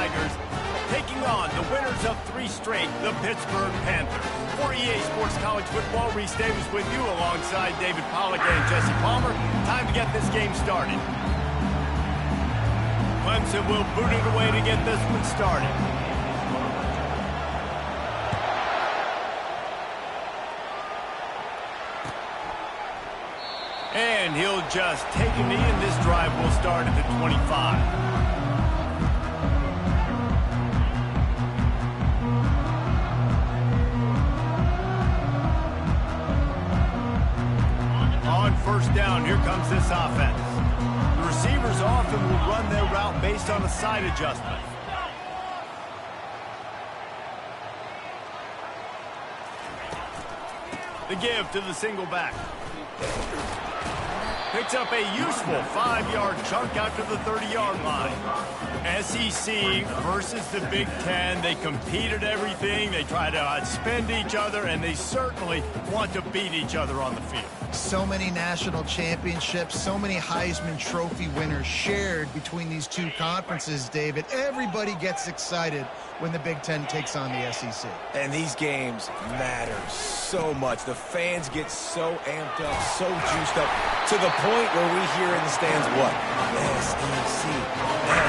Tigers, taking on the winners of 3 straight, the Pittsburgh Panthers. For EA Sports College Football, Reese Davis with you alongside David Pollack and Jesse Palmer. Time to get this game started. Clemson will boot it away to get this one started. And he'll just take a knee, and this drive will start at the 25. On first down, here comes this offense. The receivers often will run their route based on a side adjustment. The give to the single back. Picks up a useful 5-yard chunk out to the 30-yard line. SEC versus the Big Ten. They compete at everything. They try to outspend each other, and they certainly want to beat each other on the field. So many national championships, so many Heisman Trophy winners shared between these two conferences, David. Everybody gets excited when the Big Ten takes on the SEC. And these games matter so much. The fans get so amped up, so juiced up, to the point where we hear in the stands what? SEC,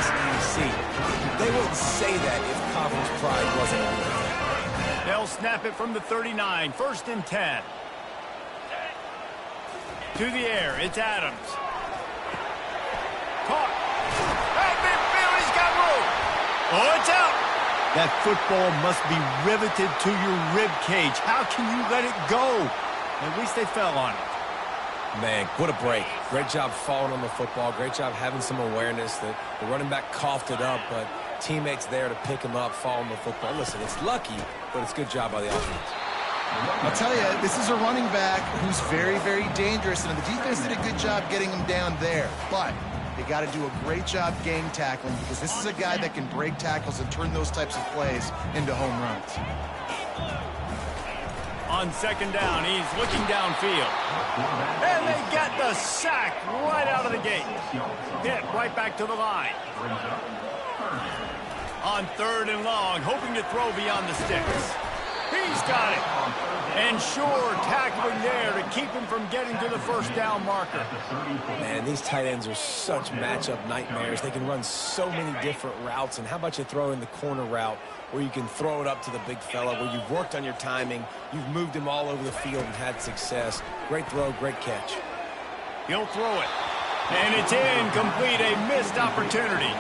SEC. They wouldn't say that if conference pride wasn't a real thing. They'll snap it from the 39, 1st and 10. To the air, it's Adams. Caught. Hey, midfield, he's got room. Oh, it's out. That football must be riveted to your rib cage. How can you let it go? At least they fell on it. Man, what a break. Great job falling on the football. Great job having some awareness that the running back coughed it up, but teammates there to pick him up, fall on the football. Listen, it's lucky, but it's a good job by the offense. I'll tell you, this is a running back who's very, very dangerous, and the defense did a good job getting him down there. But they got to do a great job game tackling, because this is a guy that can break tackles and turn those types of plays into home runs. On 2nd down, he's looking downfield. And they get the sack right out of the gate. Pitt right back to the line. On 3rd and long, hoping to throw beyond the sticks. He's got it. And sure, tackling there to keep him from getting to the 1st down marker. Man, these tight ends are such matchup nightmares. They can run so many different routes. And how about you throw in the corner route where you can throw it up to the big fella, where you've worked on your timing, you've moved him all over the field and had success. Great throw, great catch. He'll throw it. And it's incomplete, a missed opportunity.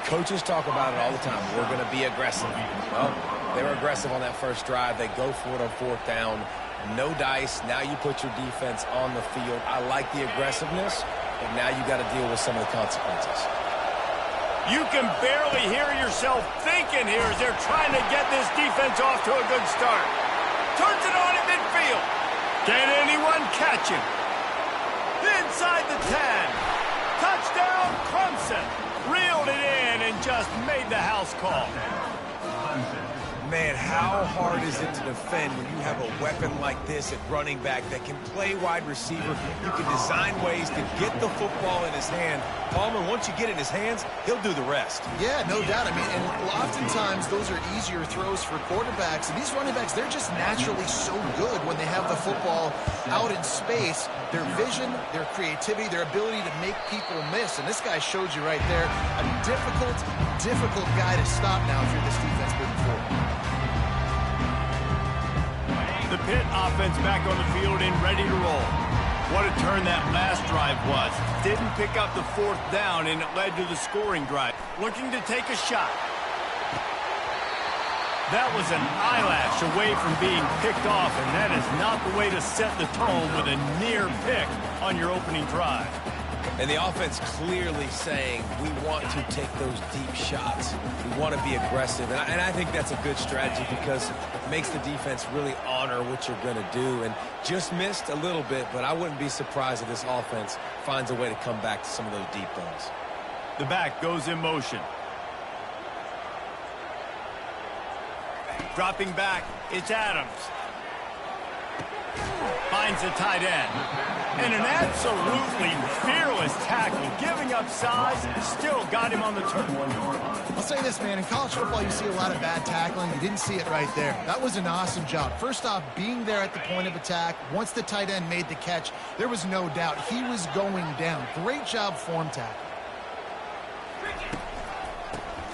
Coaches talk about it all the time. We're going to be aggressive. Well, they were aggressive on that first drive. They go for it on 4th down. No dice. Now you put your defense on the field. I like the aggressiveness, but now you got to deal with some of the consequences. You can barely hear yourself thinking here as they're trying to get this defense off to a good start. Turns it on in midfield. Can anyone catch him? Inside the 10. Touchdown, Clemson. Reeled it in and just made the house call. Man, how hard is it to defend when you have a weapon like this at running back that can play wide receiver? You can design ways to get the football in his hand. Palmer, once you get it in his hands, he'll do the rest. Yeah, no doubt. I mean, and oftentimes those are easier throws for quarterbacks. And these running backs, they're just naturally so good when they have the football out in space. Their vision, their creativity, their ability to make people miss. And this guy showed you right there a difficult guy to stop now if you're this defense moving forward. The Pitt offense back on the field and ready to roll. What a turn that last drive was. Didn't pick up the 4th down, and it led to the scoring drive. Looking to take a shot. That was an eyelash away from being picked off, and that is not the way to set the tone with a near pick on your opening drive. And the offense clearly saying, we want to take those deep shots. We want to be aggressive. And I think that's a good strategy because it makes the defense really honor what you're going to do. And just missed a little bit, but I wouldn't be surprised if this offense finds a way to come back to some of those deep balls. The back goes in motion. Dropping back, it's Adams. Finds the tight end. And an absolutely fearless tackle, giving up size, still got him on the turf. I'll say this, man. In college football, you see a lot of bad tackling. You didn't see it right there. That was an awesome job. First off, being there at the point of attack. Once the tight end made the catch, there was no doubt he was going down. Great job form tackle.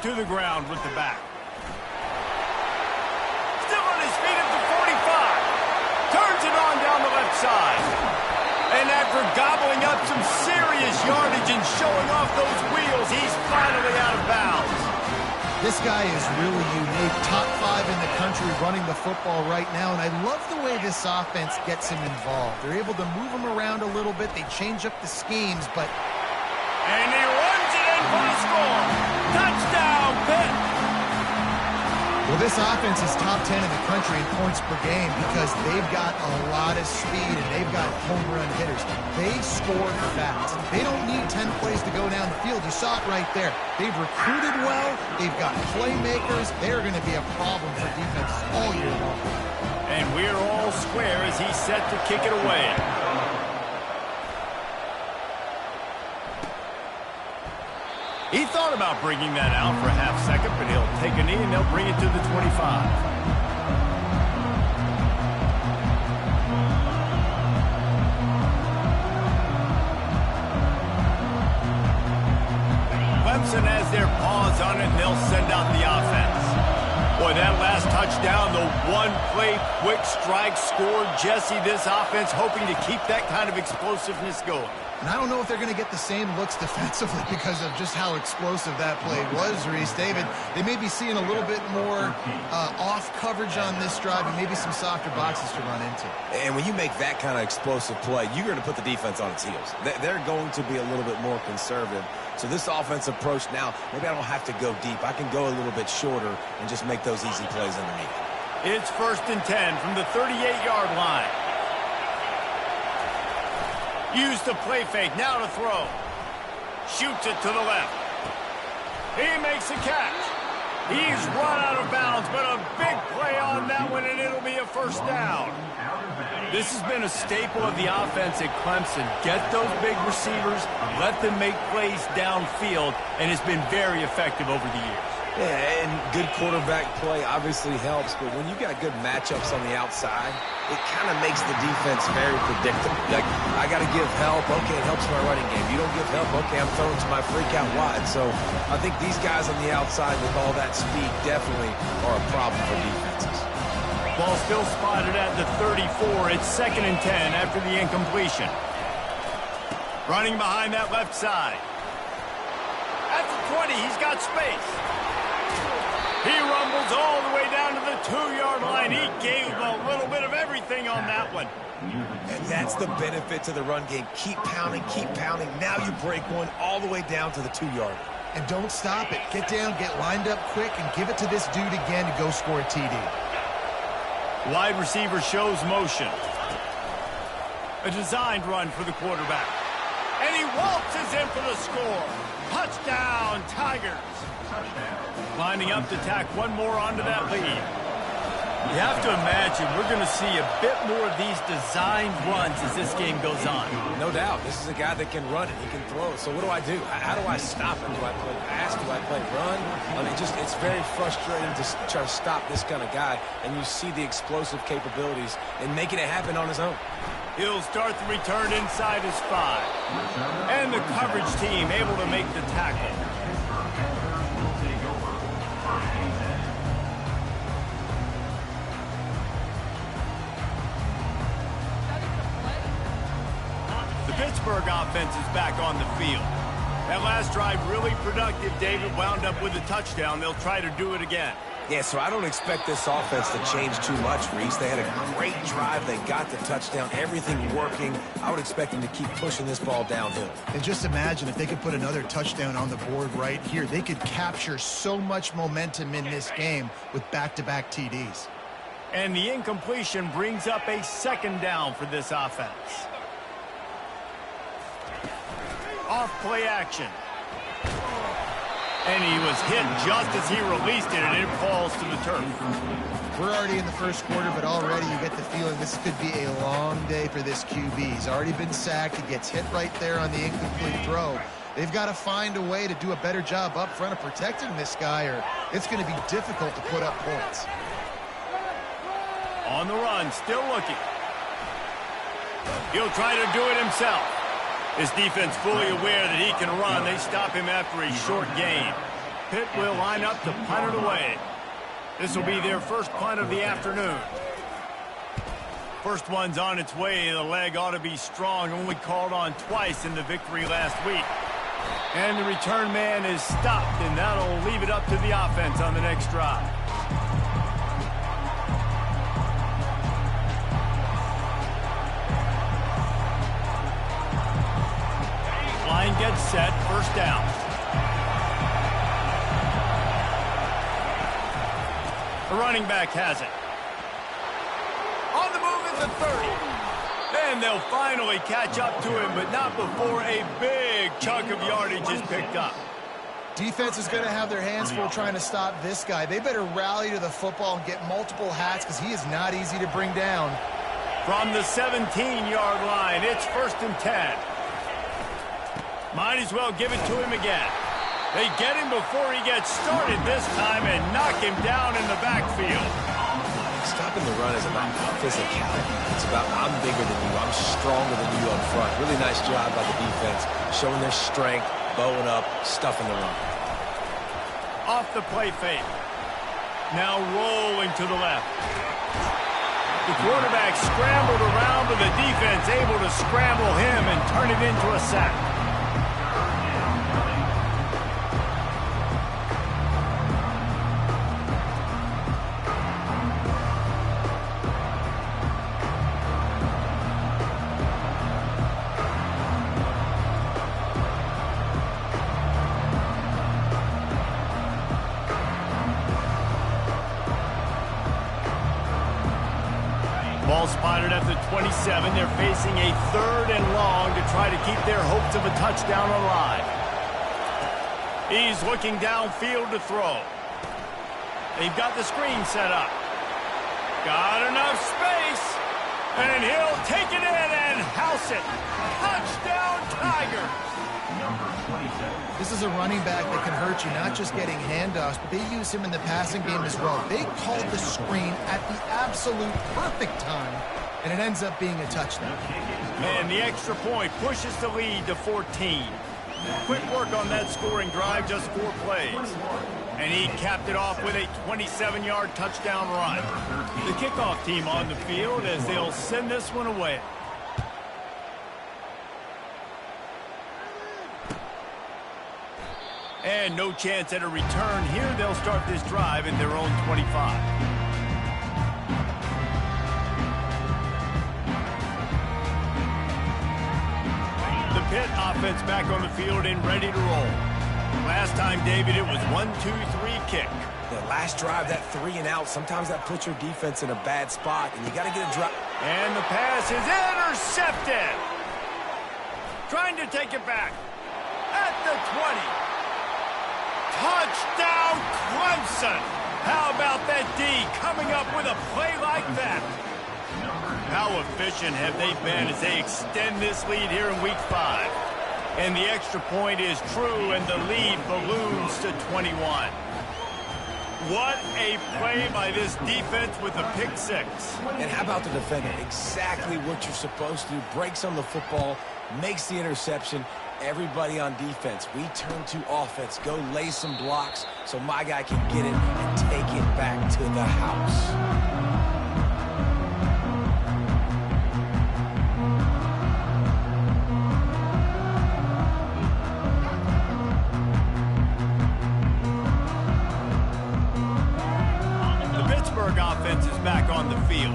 To the ground with the back. Still on his feet at the 45. Turns it on down the left side. And after gobbling up some serious yardage and showing off those wheels, he's finally out of bounds. This guy is really unique. Top 5 in the country running the football right now, and I love the way this offense gets him involved. They're able to move him around a little bit. They change up the schemes, but... And he runs it in for the score. Touchdown, Pitt. Well, this offense is top 10 in the country in points per game because they've got a lot of speed and they've got home run hitters. They score fast. They don't need 10 plays to go down the field. You saw it right there. They've recruited well. They've got playmakers. They're going to be a problem for defenses all year long. And we're all square as he's set to kick it away. He thought about bringing that out for a half second, but he'll take a knee and they'll bring it to the 25. Clemson has their paws on it and they'll send out the offense. Boy, that last touchdown, the one-play quick strike scored. Jesse, this offense hoping to keep that kind of explosiveness going. And I don't know if they're going to get the same looks defensively because of just how explosive that play was, Reese. David, they may be seeing a little bit more off coverage on this drive and maybe some softer boxes to run into. And when you make that kind of explosive play, you're going to put the defense on its heels. They're going to be a little bit more conservative. So this offense approach now, maybe I don't have to go deep. I can go a little bit shorter and just make those easy plays underneath. It's 1st and 10 from the 38-yard line. Use the play fake, now to throw. Shoots it to the left. He makes a catch. He's run out of bounds, but a big play on that one, and it'll be a first down. This has been a staple of the offense at Clemson. Get those big receivers, let them make plays downfield, and it's been very effective over the years. Yeah, and good quarterback play obviously helps, but when you got good matchups on the outside, it kind of makes the defense very predictable. Like, I got to give help. Okay, it helps my running game. You don't give help. Okay, I'm throwing to my freak out wide. So I think these guys on the outside with all that speed definitely are a problem for defenses. Ball still spotted at the 34. It's 2nd and 10 after the incompletion. Running behind that left side. At the 20, he's got space. He rumbles all the way down to the 2-yard line. He gave a little bit of everything on that one. And that's the benefit to the run game. Keep pounding, keep pounding. Now you break one all the way down to the 2-yard. And don't stop it. Get down, get lined up quick, and give it to this dude again to go score a TD. Wide receiver shows motion. A designed run for the quarterback. And he waltzes in for the score. Touchdown, Tigers. Lining up to tack one more onto that lead. You have to imagine we're going to see a bit more of these designed runs as this game goes on. No doubt. This is a guy that can run it. He can throw it. So what do I do? How do I stop him? Do I play pass? Do I play run? I mean, it's very frustrating to try to stop this kind of guy. And you see the explosive capabilities and making it happen on his own. He'll start the return inside his 5. And the coverage team able to make the tackle. Pittsburgh offense is back on the field. That last drive really productive. David wound up with a touchdown. They'll try to do it again. Yeah, so I don't expect this offense to change too much, Reese. They had a great drive. They got the touchdown. Everything working. I would expect them to keep pushing this ball downhill. And just imagine if they could put another touchdown on the board right here. They could capture so much momentum in this game with back-to-back TDs. And the incompletion brings up a 2nd down for this offense. Off play action. And he was hit just as he released it, and it falls to the turf. We're already in the first quarter, but already you get the feeling this could be a long day for this QB. He's already been sacked. He gets hit right there on the incomplete throw. They've got to find a way to do a better job up front of protecting this guy, or it's going to be difficult to put up points. On the run, still looking. He'll try to do it himself. His defense fully aware that he can run. They stop him after a short gain. Pitt will line up to punt it away. This will be their first punt of the afternoon. First one's on its way. The leg ought to be strong. Only called on twice in the victory last week. And the return man is stopped, and that'll leave it up to the offense on the next drive. Line gets set, first down. The running back has it. On the move at the 30. Then they'll finally catch up to him, but not before a big chunk of yardage is picked up. Defense is going to have their hands full trying to stop this guy. They better rally to the football and get multiple hats because he is not easy to bring down. From the 17-yard line, it's 1st and 10. Might as well give it to him again. They get him before he gets started this time and knock him down in the backfield. Stopping the run is about physicality. It's about I'm bigger than you, I'm stronger than you up front. Really nice job by the defense, showing their strength, bowing up, stuffing the run. Off the play fake. Now rolling to the left. The quarterback scrambled around, but the defense able to scramble him and turn it into a sack. Ball spotted at the 27. They're facing a 3rd and long to try to keep their hopes of a touchdown alive. He's looking downfield to throw. They've got the screen set up. Got enough space. And he'll take it in and house it. Touchdown, Tigers. This is a running back that can hurt you, not just getting handoffs, but they use him in the passing game as well. They called the screen at the absolute perfect time, and it ends up being a touchdown. Man, the extra point pushes the lead to 14. Quick work on that scoring drive, just 4 plays. And he capped it off with a 27-yard touchdown run. The kickoff team on the field as they'll send this one away. And no chance at a return here. They'll start this drive in their own 25. The Pitt offense back on the field and ready to roll. Last time, David, it was 1-2-3 kick. The last drive, that 3 and out, sometimes that puts your defense in a bad spot, and you got to get a drop. And the pass is intercepted. Trying to take it back at the 20. Touchdown, Clemson! How about that D coming up with a play like that? How efficient have they been as they extend this lead here in Week 5? And the extra point is true, and the lead balloons to 21. What a play by this defense with a pick 6. And how about the defender? Exactly what you're supposed to do. Breaks on the football, makes the interception. Everybody on defense, we turn to offense. Go lay some blocks so my guy can get it and take it back to the house. Offense is back on the field.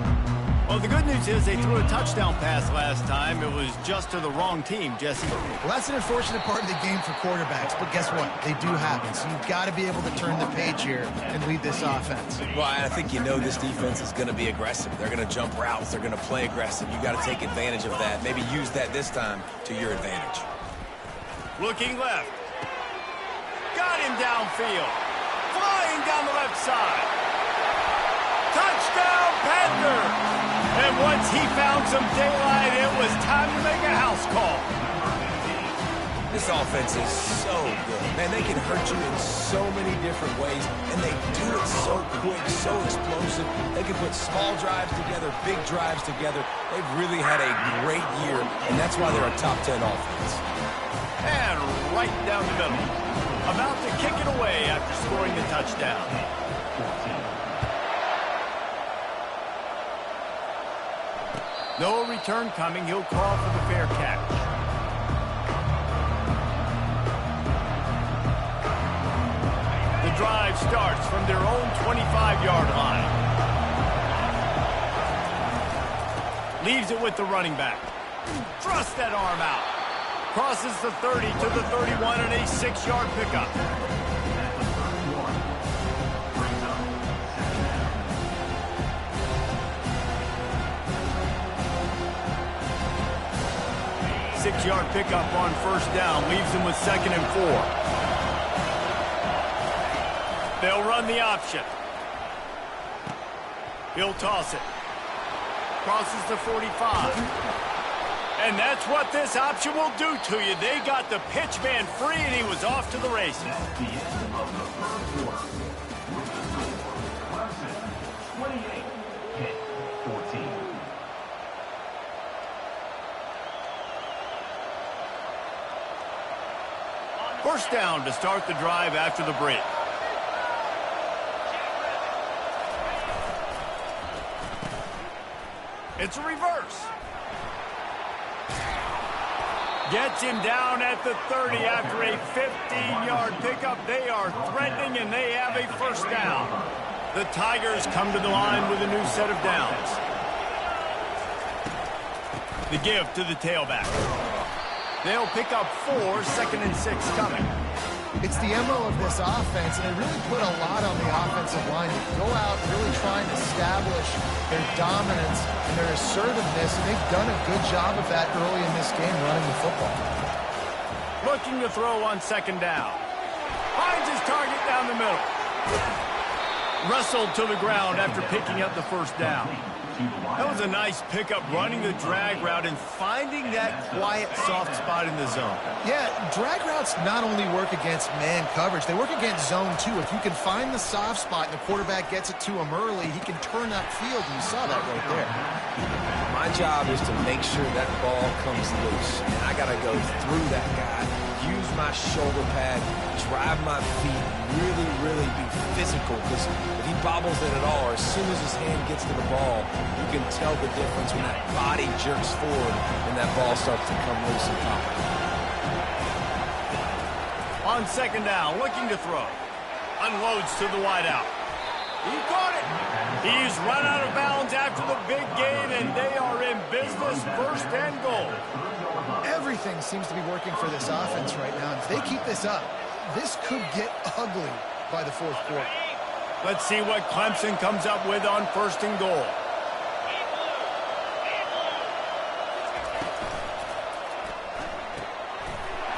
Well, the good news is they threw a touchdown pass last time. It was just to the wrong team, Jesse. Well, that's an unfortunate part of the game for quarterbacks, but guess what? They do happen, so you've got to be able to turn the page here and lead this offense. Well, I think you know this defense is going to be aggressive. They're going to jump routes. They're going to play aggressive. You got to take advantage of that. Maybe use that this time to your advantage. Looking left. Got him Flying downfield. Flying down the left side. Touchdown, Panthers! And once he found some daylight, it was time to make a house call. This offense is so good. Man, they can hurt you in so many different ways, and they do it so quick, so explosive. They can put small drives together, big drives together. They've really had a great year, and that's why they're a top 10 offense. And right down the middle. About to kick it away after scoring the touchdown. No return coming. He'll call for the fair catch. The drive starts from their own 25-yard line. Leaves it with the running back. Thrust that arm out. Crosses the 30 to the 31 and a 6-yard pickup. Six-yard pickup on first down. Leaves him with 2nd and 4. They'll run the option. He'll toss it. Crosses the 45. And that's what this option will do to you. They got the pitch man free, and he was off to the races. At the end of the first quarter, Clemson 28, Pitt 14. First down to start the drive after the break. It's a reverse. Gets him down at the 30 after a 15-yard pickup. They are threatening, and they have a first down. The Tigers come to the line with a new set of downs. The give to the tailback. They'll pick up 4, 2nd and 6 coming. It's the MO of this offense, and they really put a lot on the offensive line to go out really trying to establish their dominance and their assertiveness, and they've done a good job of that early in this game running the football. Looking to throw on 2nd down. Finds his target down the middle. Wrestled to the ground after picking up the first down. That was a nice pickup, running the drag route and finding that quiet, soft spot in the zone. Yeah, drag routes not only work against man coverage, they work against zone too. If you can find the soft spot and the quarterback gets it to him early, he can turn that field, and you saw that right there. My job is to make sure that ball comes loose, and I got to go through that guy, use my shoulder pad, drive my feet, really be physical, because if he bobbles it at all, or as soon as his hand gets to the ball, you can tell the difference when that body jerks forward and that ball starts to come loose and pop. On 2nd down, looking to throw. Unloads to the wideout. He caught it. He's run out of bounds after the big gain, and they are in business, 1st and goal. Everything seems to be working for this offense right now. If they keep this up, this could get ugly by the 4th quarter. Let's see what Clemson comes up with on 1st and goal.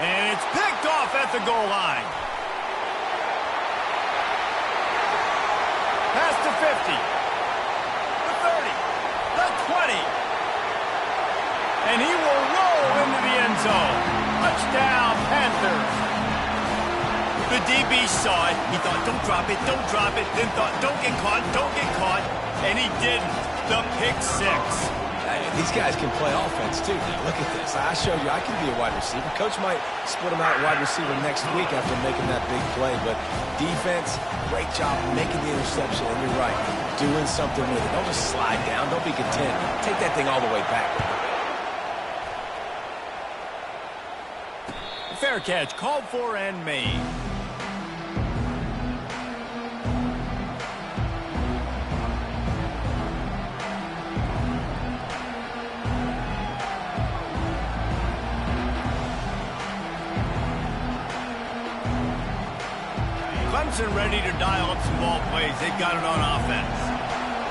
And it's picked off at the goal line. Pass to 50. The 30. The 20. And he will roll into the end zone. Touchdown, Panthers. The DB saw it. He thought, don't drop it, then thought, don't get caught, and he didn't. The pick 6. These guys can play offense, too. Now, look at this. I showed you I can be a wide receiver. Coach might split him out at wide receiver next week after making that big play, but defense, great job making the interception, and you're right, doing something with it. Don't just slide down. Don't be content. Take that thing all the way back. Fair catch, called for and made. Clemson ready to dial up some ball plays. They've got it on offense.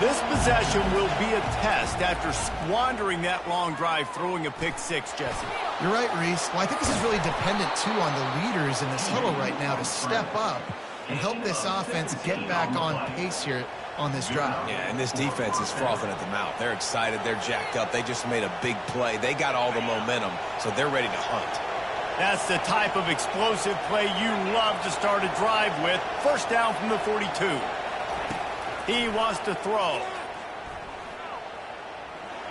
This possession will be a test after squandering that long drive, throwing a pick six, Jesse. You're right, Reese. Well, I think this is really dependent, too, on the leaders in this huddle right now to step up and help this offense get back on pace here on this drive. Yeah, and this defense is frothing at the mouth. They're excited. They're jacked up. They just made a big play. They got all the momentum, so they're ready to hunt. That's the type of explosive play you love to start a drive with. First down from the 42. He wants to throw.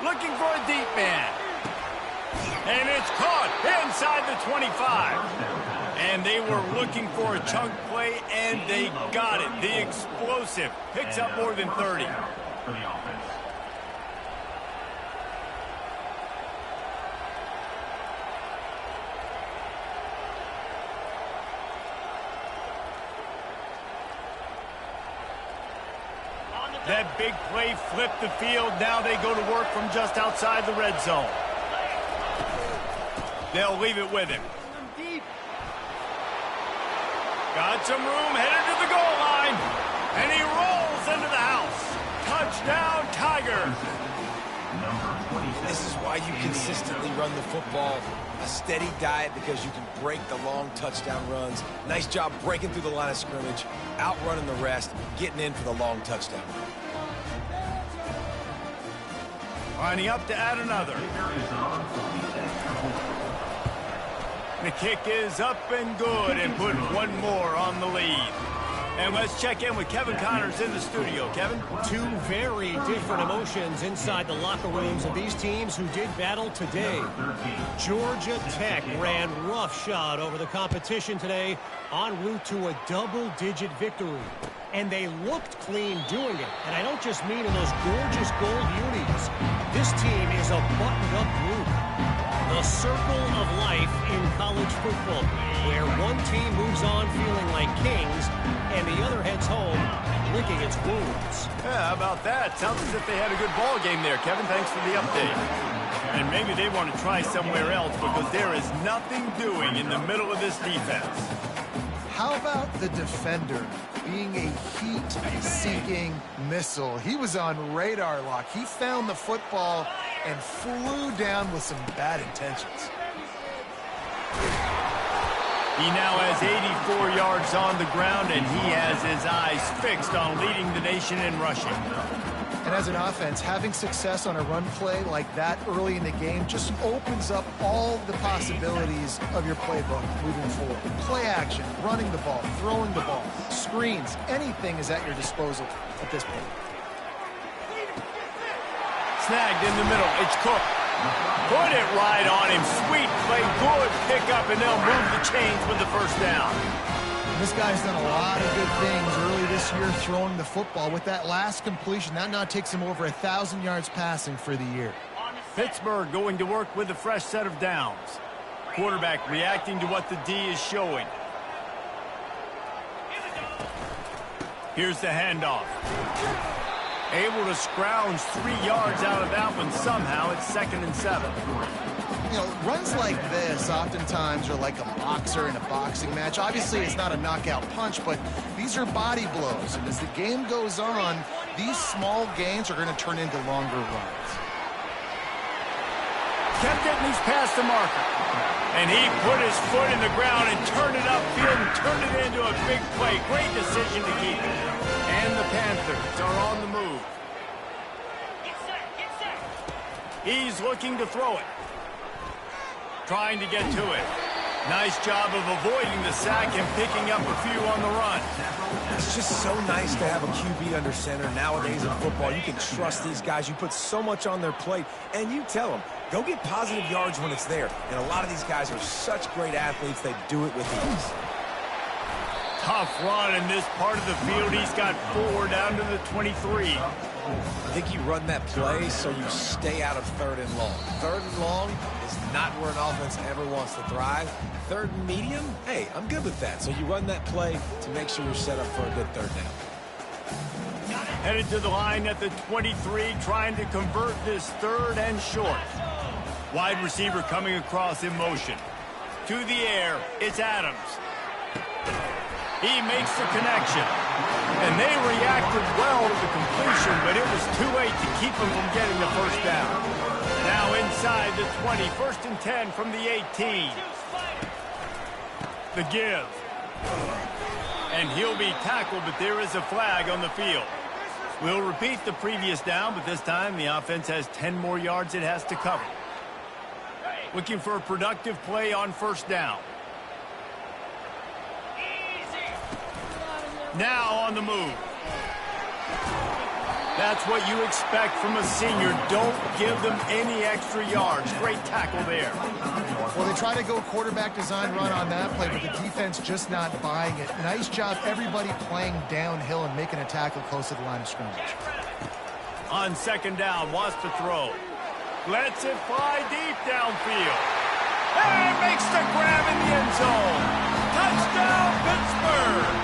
Looking for a deep man. And it's caught inside the 25. And they were looking for a chunk play, and they got it. The explosive picks up more than 30. For the offense. That big play flipped the field. Now they go to work from just outside the red zone. They'll leave it with him. Got some room, headed to the goal line. And he rolls into the house. Touchdown, Tigers. This is why you consistently run the football. A steady diet because you can break the long touchdown runs. Nice job breaking through the line of scrimmage, outrunning the rest, getting in for the long touchdown. Lining up to add another. The kick is up and good and put one more on the lead. And let's check in with Kevin Connors in the studio. Kevin? Two very different emotions inside the locker rooms of these teams who did battle today. Georgia Tech ran roughshod over the competition today en route to a double-digit victory. And they looked clean doing it. And I don't just mean in those gorgeous gold unis. This team is a buttoned-up group. The circle of life in college football, where one team moves on feeling like kings and the other heads home licking its wounds. Yeah, how about that? Sounds as if they had a good ball game there, Kevin. Thanks for the update. And maybe they want to try somewhere else because there is nothing doing in the middle of this defense. How about the defender being a heat-seeking missile? He was on radar lock. He found the football and flew down with some bad intentions. He now has 84 yards on the ground, and he has his eyes fixed on leading the nation in rushing. And as an offense, having success on a run play like that early in the game just opens up all the possibilities of your playbook moving forward. Play action, running the ball, throwing the ball, screens, anything is at your disposal at this point. Snagged in the middle. It's Cook. Put it right on him. Sweet play. Good pickup, and they'll move the chains with the first down. This guy's done a lot of good things early this year throwing the football. With that last completion, that now takes him over 1,000 yards passing for the year. Pittsburgh going to work with a fresh set of downs. Quarterback reacting to what the D is showing. Here's the handoff. Able to scrounge 3 yards out of that one somehow. It's 2nd and 7. You know, runs like this oftentimes are like a boxer in a boxing match. Obviously, it's not a knockout punch, but these are body blows. And as the game goes on, these small gains are going to turn into longer runs. Kept getting these past the marker. And he put his foot in the ground and turned it upfield and turned it into a big play. Great decision to keep it. And the Panthers are on the move. He's looking to throw it. Trying to get to it. Nice job of avoiding the sack and picking up a few on the run. It's just so nice to have a QB under center. Nowadays in football, you can trust these guys. You put so much on their plate, and you tell them, go get positive yards when it's there. And a lot of these guys are such great athletes, they do it with ease. Tough run in this part of the field. He's got 4 down to the 23. I think you run that play so you stay out of 3rd and long. 3rd and long is not where an offense ever wants to thrive. 3rd and medium, hey, I'm good with that. So you run that play to make sure you're set up for a good 3rd down. Headed to the line at the 23, trying to convert this 3rd and short. Wide receiver coming across in motion. To the air, it's Adams. He makes the connection. And they reacted well to the completion, but it was too late to keep them from getting the first down. Now inside the 20, 1st and 10 from the 18. The give. And he'll be tackled, but there is a flag on the field. We'll repeat the previous down, but this time the offense has 10 more yards it has to cover. Looking for a productive play on 1st down. Now on the move. That's what you expect from a senior. Don't give them any extra yards. Great tackle there. Well, they try to go quarterback design run on that play, but the defense just not buying it. Nice job, everybody playing downhill and making a tackle close to the line of scrimmage. On 2nd down, wants to throw. Lets it fly deep downfield. And makes the grab in the end zone. Touchdown, Pittsburgh!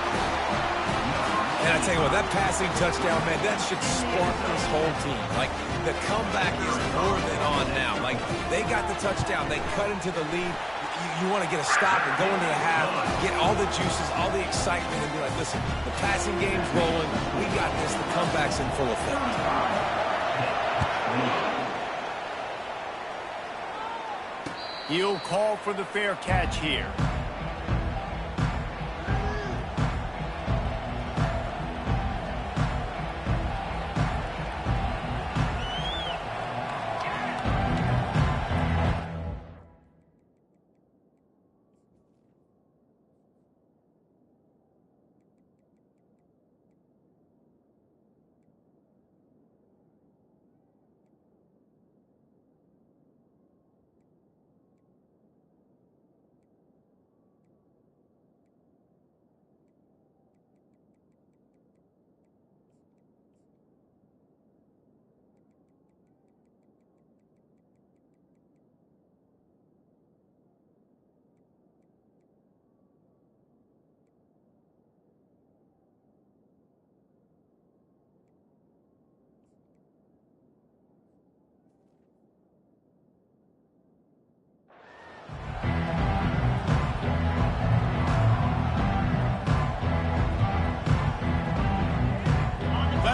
And I tell you what, that passing touchdown, man, that should spark this whole team. Like, the comeback is more than on now. Like, they got the touchdown. They cut into the lead. You want to get a stop and go into the half, get all the juices, all the excitement, and be like, listen, the passing game's rolling. We got this. The comeback's in full effect. He'll call for the fair catch here.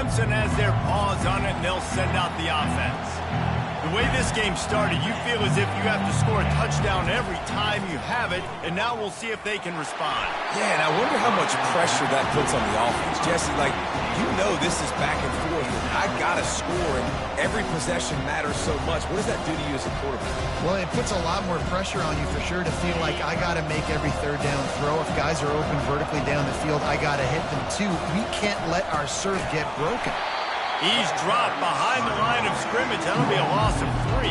Clemson has their paws on it, and they'll send out the offense. The way this game started, you feel as if you have to score a touchdown every time you have it, and now we'll see if they can respond. Yeah, and I wonder how much pressure that puts on the offense. Jesse, like, you know this is back and forth, and I got to score, and every possession matters so much. What does that do to you as a quarterback? Well, it puts a lot more pressure on you for sure to feel like I got to make every 3rd down throw. If guys are open vertically down the field, I got to hit them too. We can't let our serve get broken. He's dropped behind the line of scrimmage. That'll be a loss of 3.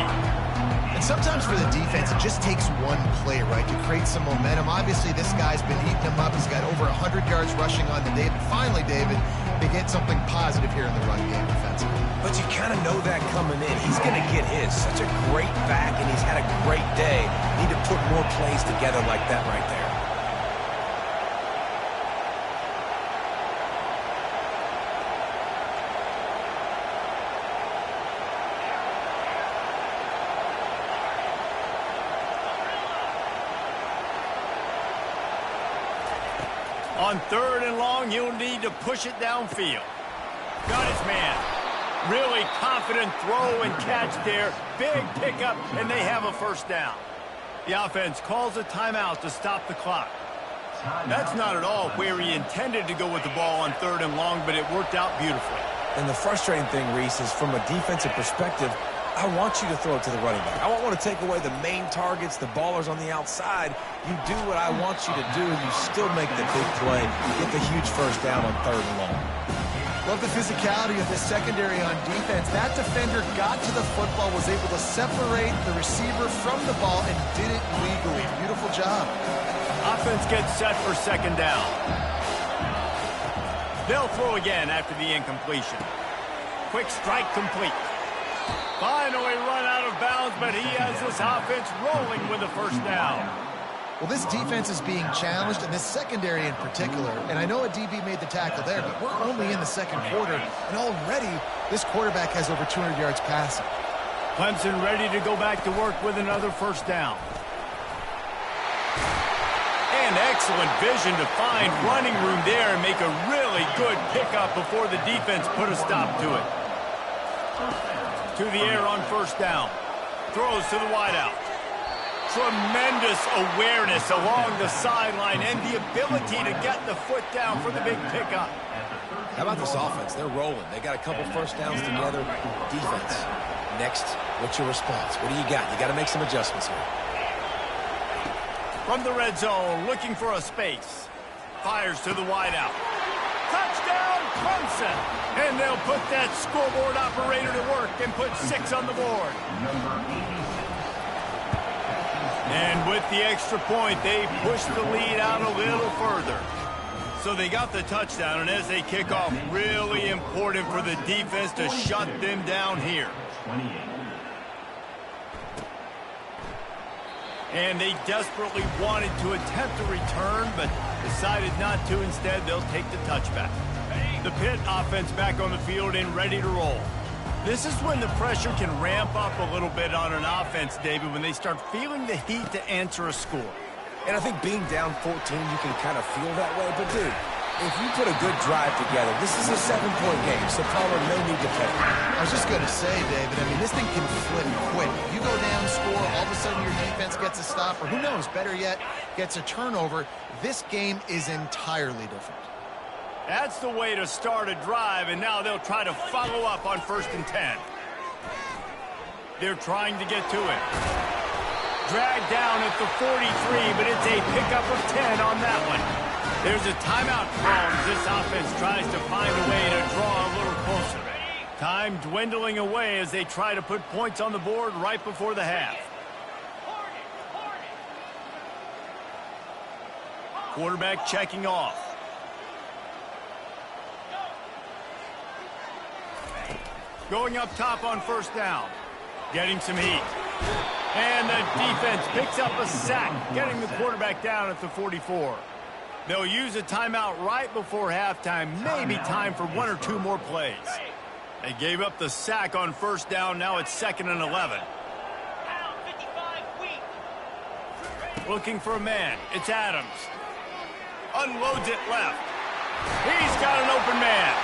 And sometimes for the defense, it just takes one play, right, to create some momentum. Obviously, this guy's been eating him up. He's got over 100 yards rushing on the day. But finally, David, they get something positive here in the run game defensively. But you kind of know that coming in. He's going to get his. Such a great back, and he's had a great day. Need to put more plays together like that right there. On 3rd and long, he'll need to push it downfield. Got his man. Really confident throw and catch there. Big pickup, and they have a 1st down. The offense calls a timeout to stop the clock. That's not at all where he intended to go with the ball on 3rd and long, but it worked out beautifully. And the frustrating thing, Reese, is from a defensive perspective, I want you to throw it to the running back. I don't want to take away the main targets, the ballers on the outside. You do what I want you to do, and you still make the big play, get the huge 1st down on 3rd and long. Love the physicality of the secondary on defense. That defender got to the football, was able to separate the receiver from the ball, and did it legally. Beautiful job. Offense gets set for 2nd down. They'll throw again after the incompletion. Quick strike complete. Finally run out of bounds, but he has this offense rolling with a 1st down. Well, this defense is being challenged, and this secondary in particular. And I know a DB made the tackle there, but we're only in the 2nd quarter, and already this quarterback has over 200 yards passing. Clemson ready to go back to work with another 1st down. And Again, excellent vision to find running room there and make a really good pickup before the defense put a stop to it. To the air on first down. Throws to the wideout. Tremendous awareness along the sideline and the ability to get the foot down for the big pickup. How about this offense? They're rolling. They got a couple first downs together. Defense. Next, what's your response? What do you got? You got to make some adjustments here. From the red zone, looking for a space. Fires to the wideout. Touchdown, Clemson! And they'll put that scoreboard operator to work and put 6 on the board. And with the extra point, they push the lead out a little further. So they got the touchdown, and as they kick off, really important for the defense to shut them down here. And they desperately wanted to attempt a return, but decided not to. Instead, they'll take the touchback. The Pitt offense back on the field and ready to roll. This is when the pressure can ramp up a little bit on an offense, David, when they start feeling the heat to answer a score. And I think being down 14, you can kind of feel that way. But, dude, if you put a good drive together, this is a 7-point game, so Palmer, no need to panic. I was just going to say, David, I mean, this thing can flip quick. You go down, score, all of a sudden your defense gets a stop, or who knows, better yet, gets a turnover. This game is entirely different. That's the way to start a drive, and now they'll try to follow up on 1st and 10. They're trying to get to it. Dragged down at the 43, but it's a pickup of 10 on that one. There's a timeout called as this offense tries to find a way to draw a little closer. Time dwindling away as they try to put points on the board right before the half. Quarterback checking off. Going up top on 1st down. Getting some heat. And the defense picks up a sack, getting the quarterback down at the 44. They'll use a timeout right before halftime. Maybe time for 1 or 2 more plays. They gave up the sack on 1st down. Now it's 2nd and 11. Looking for a man. It's Adams. Unloads it left. He's got an open man.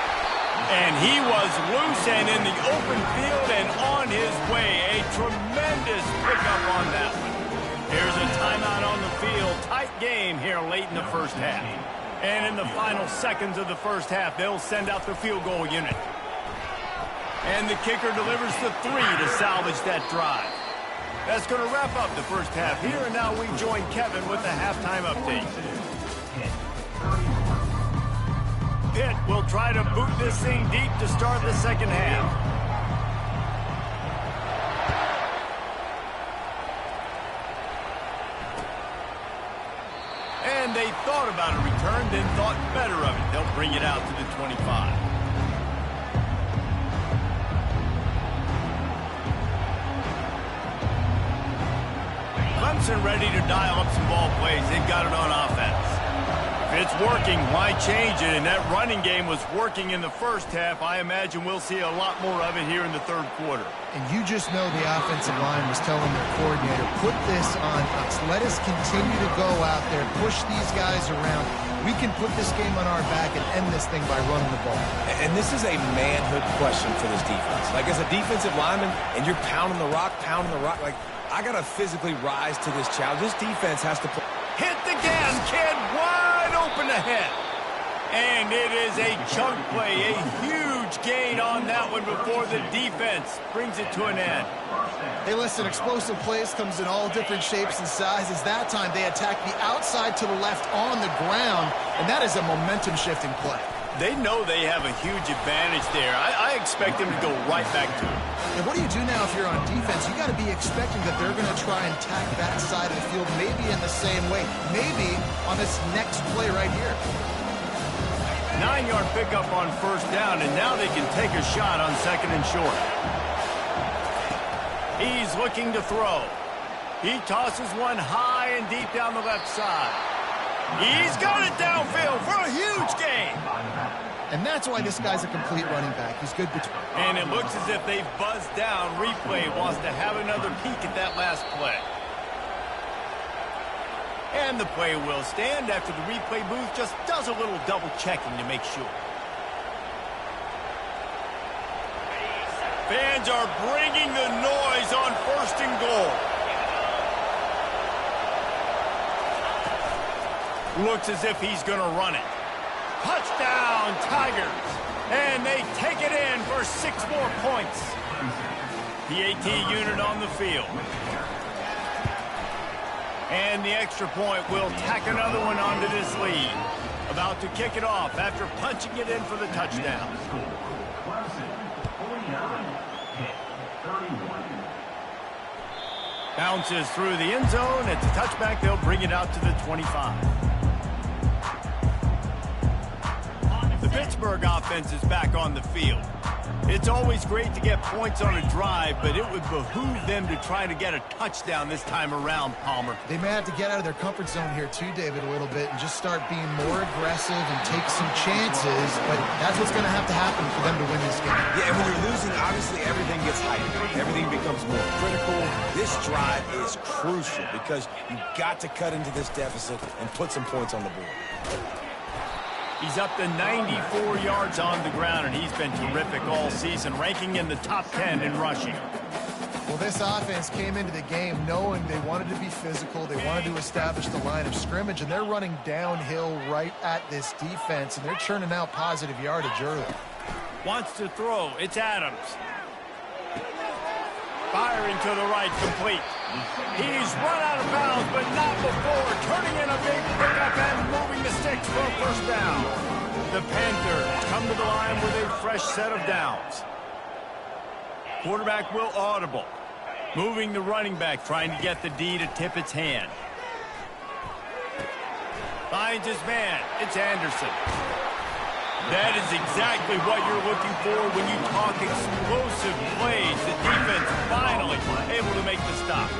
And he was loose and in the open field and on his way. A tremendous pickup on that one. Here's a timeout on the field. Tight game here late in the first half. And in the final seconds of the first half, they'll send out the field goal unit. And the kicker delivers the 3 to salvage that drive. That's going to wrap up the first half here. And now we join Kevin with the halftime update. Pitt will try to boot this thing deep to start the second half. And they thought about a return, then thought better of it. They'll bring it out to the 25. Clemson ready to dial up some ball plays. They've got it on offense. If it's working, why change it? And that running game was working in the first half. I imagine we'll see a lot more of it here in the third quarter. And you just know the offensive line was telling their coordinator, put this on us. Let us continue to go out there, push these guys around. We can put this game on our back and end this thing by running the ball. And this is a manhood question for this defense. Like, as a defensive lineman, and you're pounding the rock, like, I got to physically rise to this challenge. This defense has to play. Hit the gas, kid. Wide open ahead. And it is a chunk play, a huge gain on that one before the defense brings it to an end. Hey, listen, explosive plays comes in all different shapes and sizes. That time they attack the outside to the left on the ground, and that is a momentum-shifting play. They know they have a huge advantage there. I expect them to go right back to it. And what do you do now if you're on defense? You got to be expecting that they're going to try and attack that side of the field, maybe in the same way, maybe on this next play right here. 9-yard pickup on 1st down, and now they can take a shot on 2nd and short. He's looking to throw. He tosses one high and deep down the left side. He's got it downfield for a huge gain. And that's why this guy's a complete running back. He's good between. And it looks as if they've buzzed down. Replay wants to have another peek at that last play. And the play will stand after the replay booth just does a little double checking to make sure. Fans are bringing the noise on 1st and goal. Looks as if he's going to run it. Touchdown, Tigers. And they take it in for 6 more points. The AT unit on the field. And the extra point will tack another one onto this lead. About to kick it off after punching it in for the touchdown. Clemson, 49. Pitt, 31. Bounces through the end zone. It's a touchback. They'll bring it out to the 25. The Pittsburgh offense is back on the field. It's always great to get points on a drive, but it would behoove them to try to get a touchdown this time around, Palmer. They may have to get out of their comfort zone here too, David, a little bit and just start being more aggressive and take some chances, but that's what's going to happen for them to win this game. Yeah, and when you're losing, obviously everything gets heightened. Everything becomes more critical. This drive is crucial because you've got to cut into this deficit and put some points on the board. He's up to 94 yards on the ground, and he's been terrific all season, ranking in the top 10 in rushing. Well, this offense came into the game knowing they wanted to be physical, they wanted to establish the line of scrimmage, and they're running downhill right at this defense, and they're churning out positive yardage early. Wants to throw. It's Adams. Firing to the right, complete. He's run out of bounds, but not before turning in a big pickup and moving the sticks for a 1st down. The Panthers come to the line with a fresh set of downs. Quarterback will audible. Moving the running back, trying to get the D to tip its hand. Finds his man. It's Anderson. That is exactly what you're looking for when you talk explosive plays. The defense finally able to make the stop.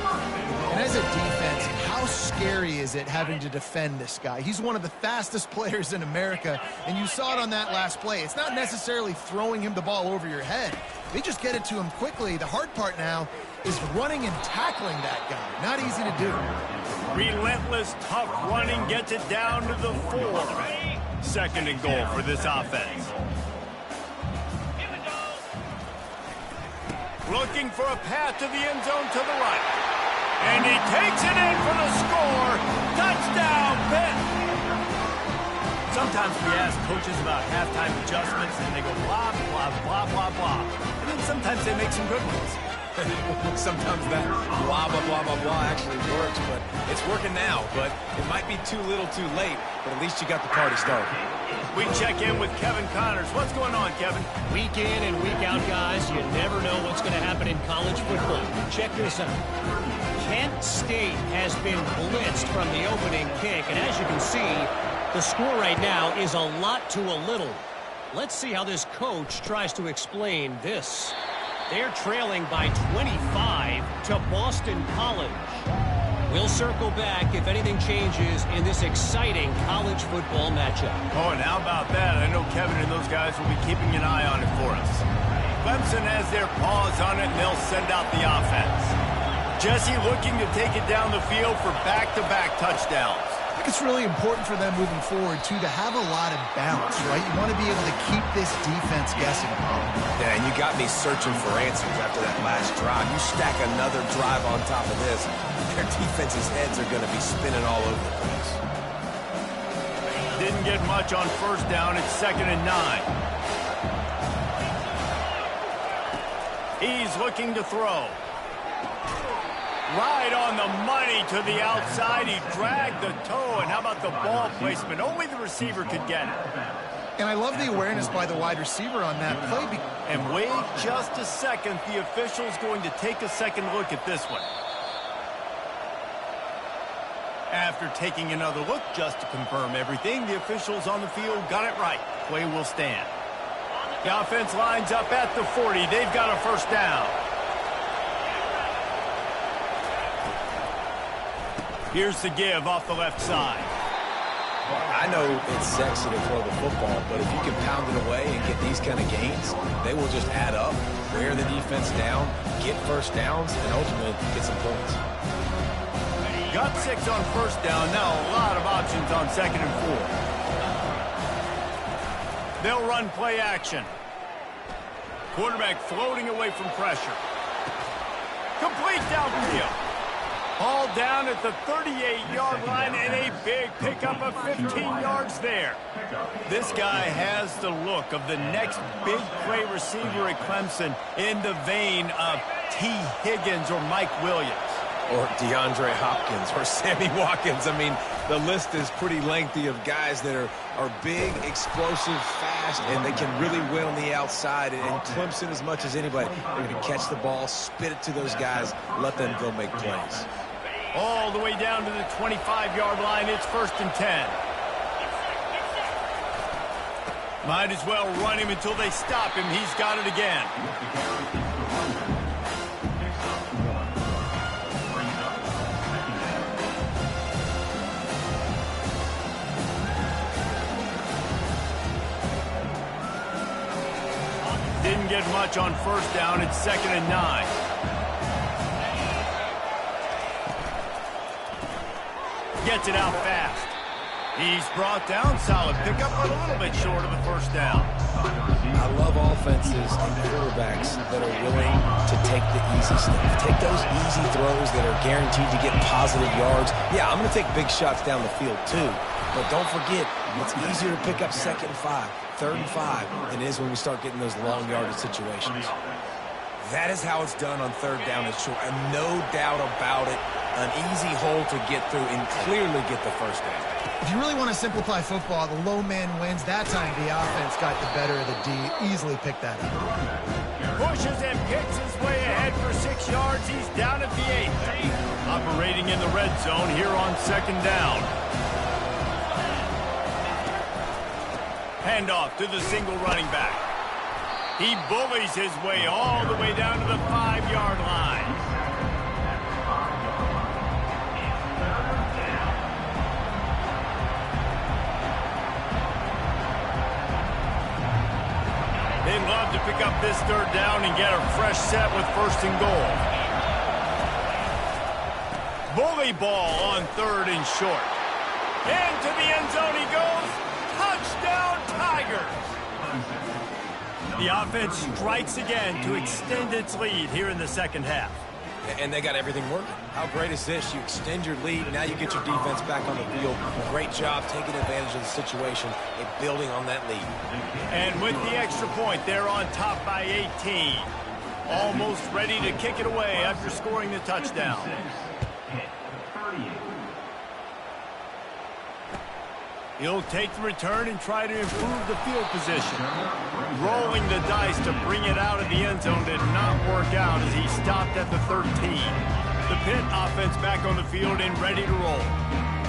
And as a defense, how scary is it having to defend this guy? He's one of the fastest players in America, and you saw it on that last play. It's not necessarily throwing him the ball over your head. They just get it to him quickly. The hard part now is running and tackling that guy. Not easy to do. Relentless, tough running gets it down to the 4. 2nd and goal for this offense. Looking for a path to the end zone to the right. And he takes it in for the score. Touchdown, Pitt. Sometimes we ask coaches about halftime adjustments, and they go blah, blah, blah, blah, blah. And then sometimes they make some good ones. Sometimes that blah, blah, blah, blah, blah actually works, but it's working now. But it might be too little too late, but at least you got the party started. We check in with Kevin Connors. What's going on, Kevin? Week in and week out, guys, you never know what's going to happen in college football. Check this out. Kent State has been blitzed from the opening kick, and as you can see, the score right now is a lot to a little. Let's see how this coach tries to explain this. They're trailing by 25 to Boston College. We'll circle back if anything changes in this exciting college football matchup. Oh, and how about that? I know Kevin and those guys will be keeping an eye on it for us. Clemson has their paws on it, and they'll send out the offense. Jesse looking to take it down the field for back-to-back touchdowns. I think it's really important for them moving forward, too, to have a lot of bounce, right? You want to be able to keep this defense guessing. Yeah, and you got me searching for answers after that last drive. You stack another drive on top of this, their defense's heads are going to be spinning all over the place. Didn't get much on 1st down. It's 2nd and 9. He's looking to throw. Right on the money to the outside. He dragged the toe. And how about the ball placement? Only the receiver could get it. And I love the awareness by the wide receiver on that play. And wait just a second. The official's going to take a second look at this one. After taking another look just to confirm everything, the officials on the field got it right. Play will stand. The offense lines up at the 40. They've got a 1st down. Here's the give off the left side. I know it's sexy to throw the football, but if you can pound it away and get these kind of gains, they will just add up, wear the defense down, get 1st downs, and ultimately get some points. Got 6 on first down. Now a lot of options on 2nd and 4. They'll run play action. Quarterback floating away from pressure. Complete downfield. Ball down at the 38-yard line and a big pickup of 15 yards there. This guy has the look of the next big play receiver at Clemson in the vein of T. Higgins or Mike Williams. Or DeAndre Hopkins or Sammy Watkins. I mean, the list is pretty lengthy of guys that are big, explosive, fast, and they can really win on the outside. And Clemson, as much as anybody, they're going to catch the ball, spit it to those guys, let them go make plays. All the way down to the 25-yard line. It's 1st and 10. Might as well run him until they stop him. He's got it again. Didn't get much on first down. It's 2nd and 9. Gets it out fast. He's brought down. Solid pickup, but a little bit short of the first down. I love offenses and quarterbacks that are willing to take the easy stuff. Take those easy throws that are guaranteed to get positive yards. Yeah, I'm going to take big shots down the field too. But don't forget, it's easier to pick up 2nd and 5, 3rd and 5 than it is when we start getting those long yardage situations. That is how it's done on 3rd down and short. And no doubt about it, an easy hole to get through and clearly get the first down. If you really want to simplify football, the low man wins. That time the offense got the better of the D. Easily picked that up. Pushes and picks his way ahead for 6 yards. He's down at the 8. Operating in the red zone here on 2nd down. Handoff to the single running back. He bullies his way all the way down to the 5-yard line. They'd love to pick up this 3rd down and get a fresh set with 1st and goal. Bully ball on 3rd and short. Into the end zone he goes. Touchdown, Tigers! The offense strikes again to extend its lead here in the 2nd half. And they got everything working. How great is this? You extend your lead, now you get your defense back on the field. Great job taking advantage of the situation and building on that lead. And with the extra point, they're on top by 18. Almost ready to kick it away after scoring the touchdown. He'll take the return and try to improve the field position. Rolling the dice to bring it out of the end zone did not work out as he stopped at the 13. The Pitt offense back on the field and ready to roll.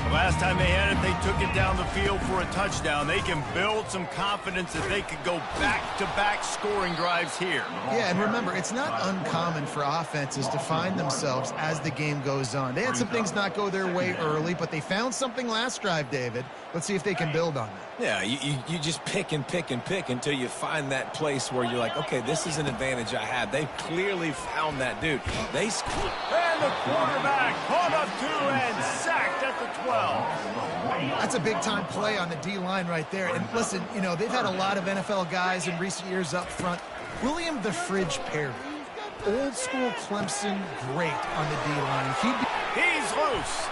The last time they had it, they took it down the field for a touchdown. They can build some confidence that they could go back-to-back scoring drives here. Yeah, and remember, it's not uncommon for offenses to find themselves as the game goes on. They had some things not go their way early, but they found something last drive, David. Let's see if they can build on that. Yeah, you just pick and pick and pick until you find that place where you're like, okay, this is an advantage I have. They clearly found that dude. They scored. And the quarterback caught up to and sacked at the 12. That's a big-time play on the D-line right there. And listen, you know, they've had a lot of NFL guys in recent years up front. William the Fridge Perry, old-school Clemson great on the D-line. He's loose.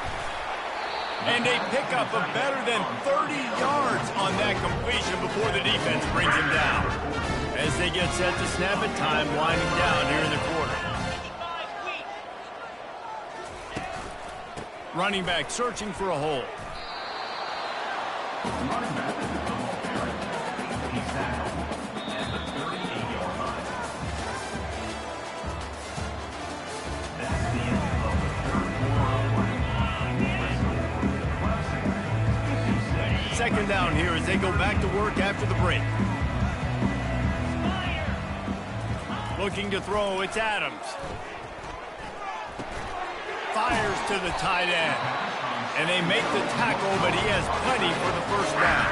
And a pickup of better than 30 yards on that completion before the defense brings him down. As they get set to snap it, time winding down here in the quarter. Running back searching for a hole. Running back is the ball carrier. He's tackled at the 38-yard line. That's the end of the third quarter. 2nd down here as they go back to work after the break. Looking to throw, it's Adams. Fires to the tight end. And they make the tackle, but he has plenty for the 1st down.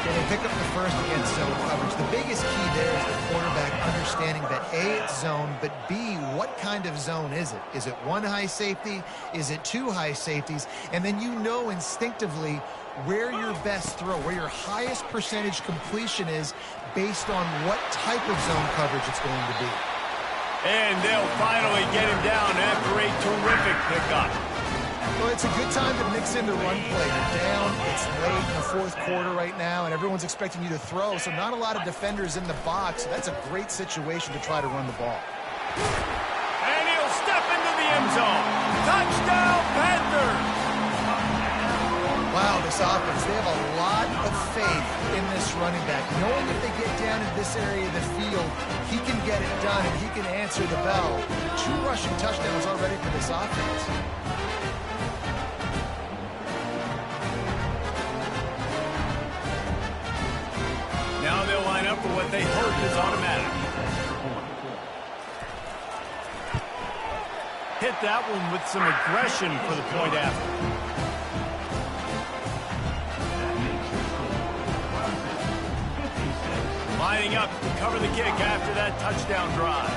Can they pick up the first against zone coverage? The biggest key there is the quarterback understanding that, A, it's zone, but B, what kind of zone is it? Is it one high safety? Is it two high safeties? And then you know instinctively where your best throw, where your highest percentage completion is based on what type of zone coverage it's going to be. And they'll finally get him down after a terrific pickup. Well, it's a good time to mix in the run play. You're down, it's late in the fourth quarter right now, and everyone's expecting you to throw, so not a lot of defenders in the box. So that's a great situation to try to run the ball. And he'll step into the end zone. Touchdown, Panthers! Wow, this offense, they have a lot of faith in this running back. Knowing if they get down in this area of the field, he can get it done and he can answer the bell. 2 rushing touchdowns already for this offense. Now they'll line up for what they hope is automatic. Hit that one with some aggression for the point after. Lining up to cover the kick after that touchdown drive.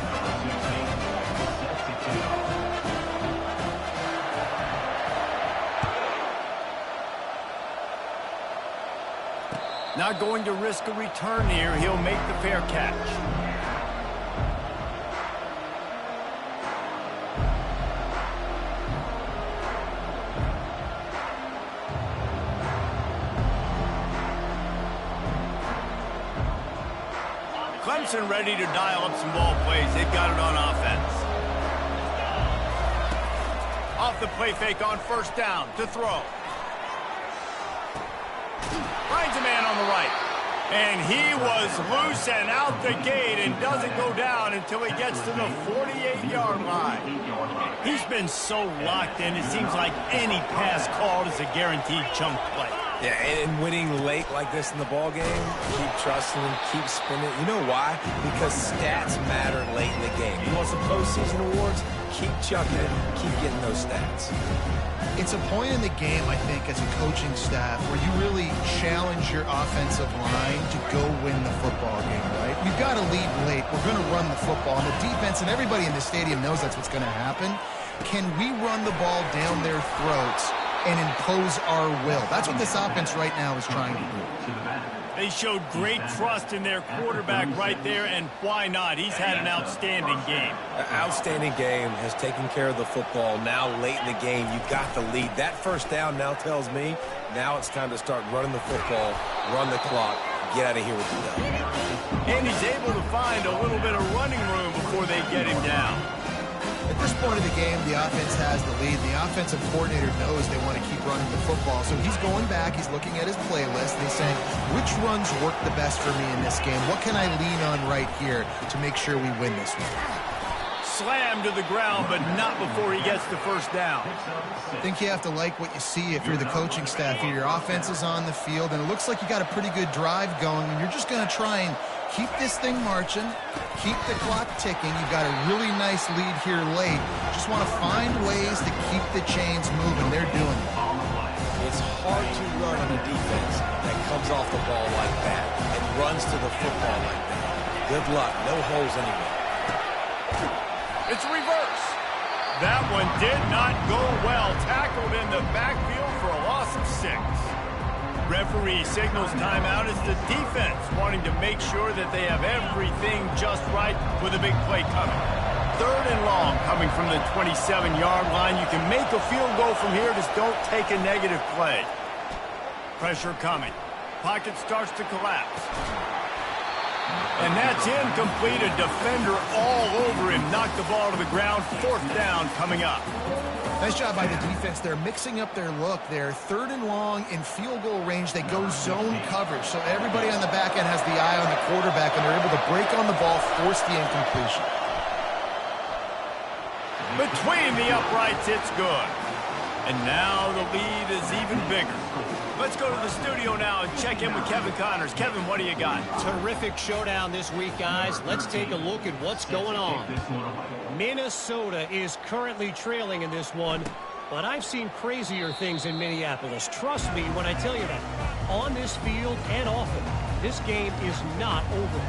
Not going to risk a return here. He'll make the fair catch. Clemson ready to dial up some ball plays. They've got it on offense. Off the play fake on first down to throw. Finds a man on the right. And he was loose and out the gate and doesn't go down until he gets to the 48-yard line. He's been so locked in, it seems like any pass called is a guaranteed chunk play. Yeah, and winning late like this in the ball game, keep trusting him, keep spinning. You know why? Because stats matter late in the game. You want some postseason awards? Keep chucking it, keep getting those stats. It's a point in the game, I think, as a coaching staff where you really challenge your offensive line to go win the football game, right? You've got to lead late. We're going to run the football. And the defense and everybody in the stadium knows that's what's going to happen. Can we run the ball down their throats and impose our will? That's what this offense right now is trying to do. They showed great trust in their quarterback right there, and why not? He's had an outstanding game. An outstanding game, has taken care of the football. Now late in the game, you got the lead. That first down now tells me now it's time to start running the football, run the clock, get out of here with the dub. And he's able to find a little bit of running room before they get him down. At this point of the game, the offense has the lead. The offensive coordinator knows they want to keep running the football. So he's going back, he's looking at his playlist, and he's saying, which runs work the best for me in this game? What can I lean on right here to make sure we win this one? Slammed to the ground, but not before he gets the first down. I think you have to like what you see if you're the coaching staff here. Your offense is on the field, and it looks like you got a pretty good drive going, and you're just going to try and keep this thing marching, keep the clock ticking. You've got a really nice lead here late. Just want to find ways to keep the chains moving. They're doing it. It's hard to run on a defense that comes off the ball like that and runs to the football like that. Good luck. No holes anywhere. It's a reverse. That one did not go well. Tackled in the backfield for a loss of 6. Referee signals timeout as the defense wanting to make sure that they have everything just right with a big play coming. 3rd and long coming from the 27-yard line. You can make a field goal from here, just don't take a negative play. Pressure coming. Pocket starts to collapse. And that's incomplete. A defender all over him. Knocked the ball to the ground. 4th down coming up. Nice job by the defense. They're mixing up their look. They're 3rd and long in field goal range. They go zone coverage. So everybody on the back end has the eye on the quarterback, and they're able to break on the ball, force the incompletion. Between the uprights, it's good. And now the lead is even bigger. Let's go to the studio now and check in with Kevin Connors. Kevin, what do you got? Terrific showdown this week, guys. Let's take a look at what's going on. Minnesota is currently trailing in this one, but I've seen crazier things in Minneapolis. Trust me when I tell you that. On this field and off it, this game is not over.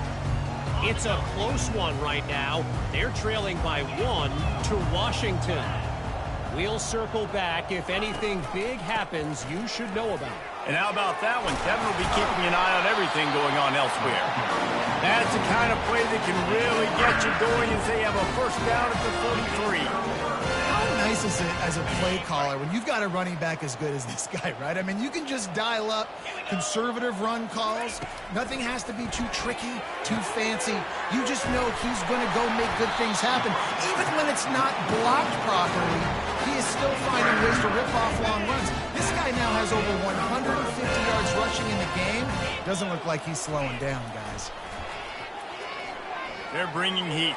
It's a close one right now. They're trailing by 1 to Washington. We'll circle back. If anything big happens, you should know about it. And how about that one? Kevin will be keeping an eye on everything going on elsewhere. That's the kind of play that can really get you going as they have a first down at the 43. How nice is it as a play caller when you've got a running back as good as this guy, right? I mean, you can just dial up conservative run calls. Nothing has to be too tricky, too fancy. You just know he's going to go make good things happen. Even when it's not blocked properly, he is still finding ways to rip off long runs. This guy now has over 150 yards rushing in the game. Doesn't look like he's slowing down, guys. They're bringing heat.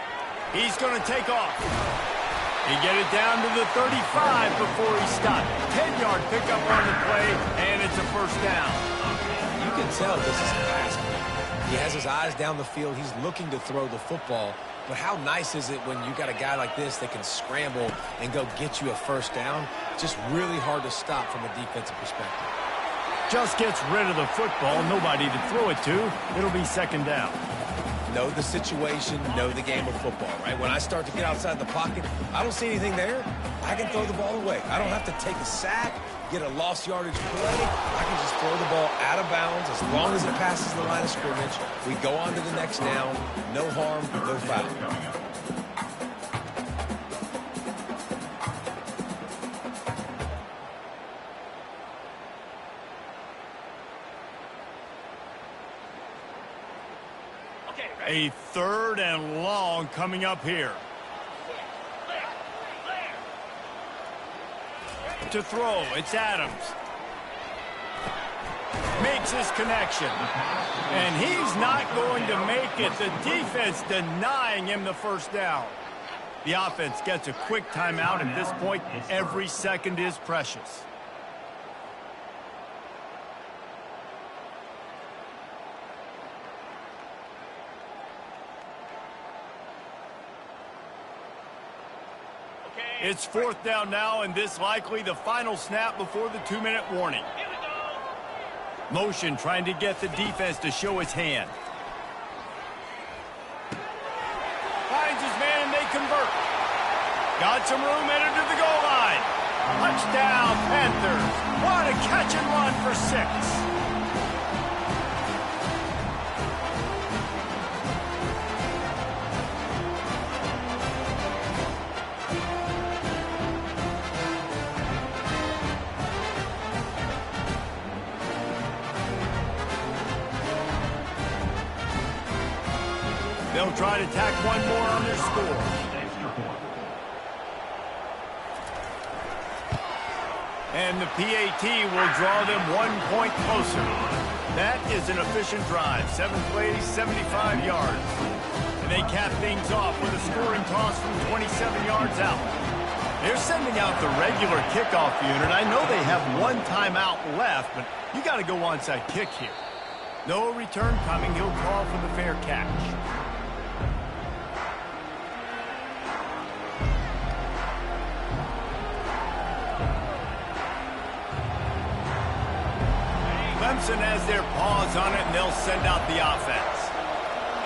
He's going to take off. He get it down to the 35 before he stopped. 10-yard pickup on the play, and it's a first down. You can tell this is a pass play. He has his eyes down the field. He's looking to throw the football. But how nice is it when you got a guy like this that can scramble and go get you a first down? Just really hard to stop from a defensive perspective. Just gets rid of the football. Nobody to throw it to. It'll be second down. Know the situation, know the game of football, right? When I start to get outside the pocket, I don't see anything there. I can throw the ball away. I don't have to take a sack, get a lost yardage play. I can just throw the ball out of bounds as long as it passes the line of scrimmage. We go on to the next down. No harm, no foul. A third and long coming up here. To throw, it's Adams. Makes his connection. And he's not going to make it. The defense denying him the first down. The offense gets a quick timeout. At this point, every second is precious. It's fourth down now, and this likely the final snap before the 2-minute warning. Motion trying to get the defense to show his hand. Finds his man, and they convert. Got some room, headed to the goal line. Touchdown, Panthers. What a catch and run for 6. They'll try to tack one more on their score. And the PAT will draw them 1 point closer. That is an efficient drive. 7 plays, 75 yards. And they cap things off with a scoring toss from 27 yards out. They're sending out the regular kickoff unit. I know they have one timeout left, but you got to go onside kick here. No return coming. He'll call for the fair catch. Clemson has their paws on it, and they'll send out the offense.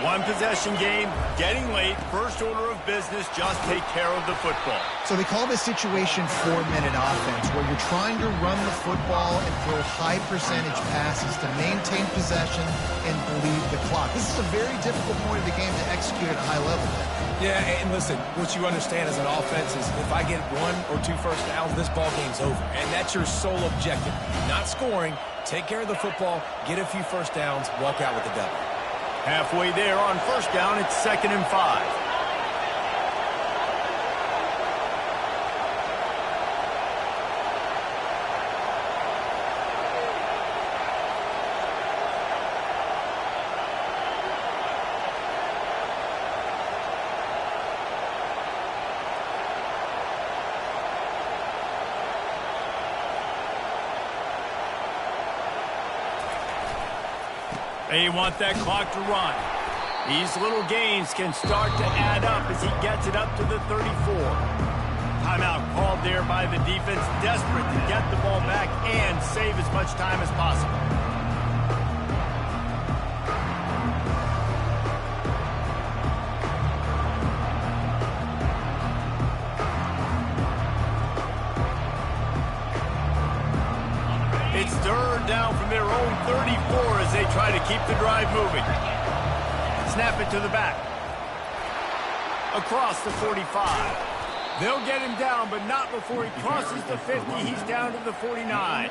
One possession game, getting late, first order of business, just take care of the football. So they call this situation 4-minute offense, where you're trying to run the football and throw high percentage passes to maintain possession and bleed the clock. This is a very difficult point of the game to execute at a high level. Yeah, and listen, what you understand as an offense is if I get 1 or 2 first downs, this ball game's over. And that's your sole objective. Not scoring, take care of the football, get a few first downs, walk out with the W. Halfway there on first down, it's 2nd and 5. They want that clock to run. These little gains can start to add up as he gets it up to the 34. Timeout called there by the defense, desperate to get the ball back and save as much time as possible. 34 as they try to keep the drive moving. Snap it to the back. Across the 45. They'll get him down, but not before he crosses the 50. He's down to the 49.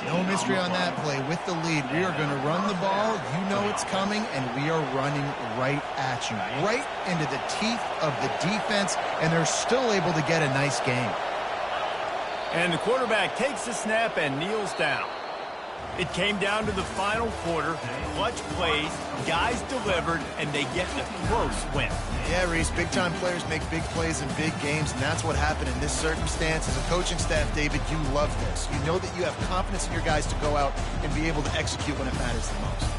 No mystery on that play. With the lead, we are going to run the ball. You know it's coming, and we are running right at you, right into the teeth of the defense, and they're still able to get a nice game. And the quarterback takes the snap and kneels down. It came down to the final quarter. Clutch plays, guys delivered, and they get the close win. Yeah, Reese, big-time players make big plays in big games, and that's what happened in this circumstance. As a coaching staff, David, you love this. You know that you have confidence in your guys to go out and be able to execute when it matters the most.